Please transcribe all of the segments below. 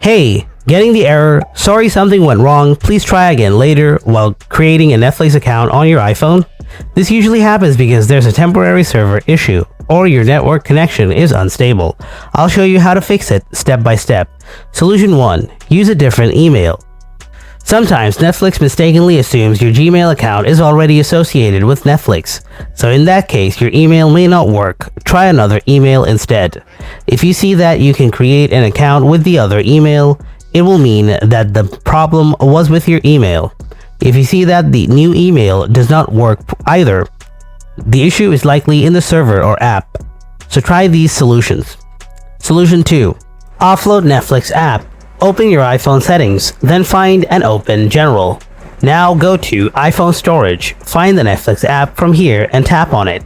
Hey, getting the error, sorry something went wrong, please try again later while creating a Netflix account on your iPhone? This usually happens because there's a temporary server issue or your network connection is unstable. I'll show you how to fix it step by step. Solution 1. Use a different email. Sometimes Netflix mistakenly assumes your Gmail account is already associated with Netflix, so in that case your email may not work. Try another email instead. If you see that you can create an account with the other email, it will mean that the problem was with your email. If you see that the new email does not work either, the issue is likely in the server or app. So try these solutions. Solution 2. Offload Netflix app. Open your iPhone settings, then find and open General. Now go to iPhone Storage, find the Netflix app from here and tap on it.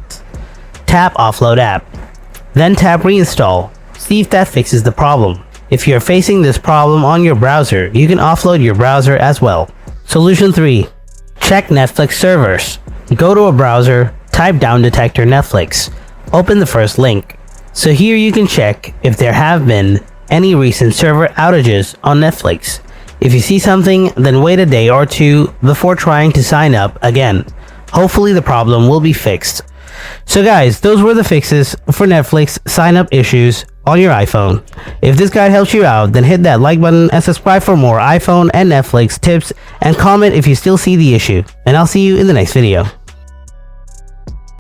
Tap Offload app. Then tap Reinstall. See if that fixes the problem. If you're facing this problem on your browser, you can offload your browser as well. Solution 3. Check Netflix servers. Go to a browser, type Down Detector Netflix. Open the first link. So here you can check if there have been any recent server outages on Netflix. If you see something, then wait a day or two before trying to sign up again. Hopefully the problem will be fixed. So guys, those were the fixes for Netflix sign up issues on your iPhone. If this guide helps you out, then hit that like button and subscribe for more iPhone and Netflix tips and comment if you still see the issue. And I'll see you in the next video.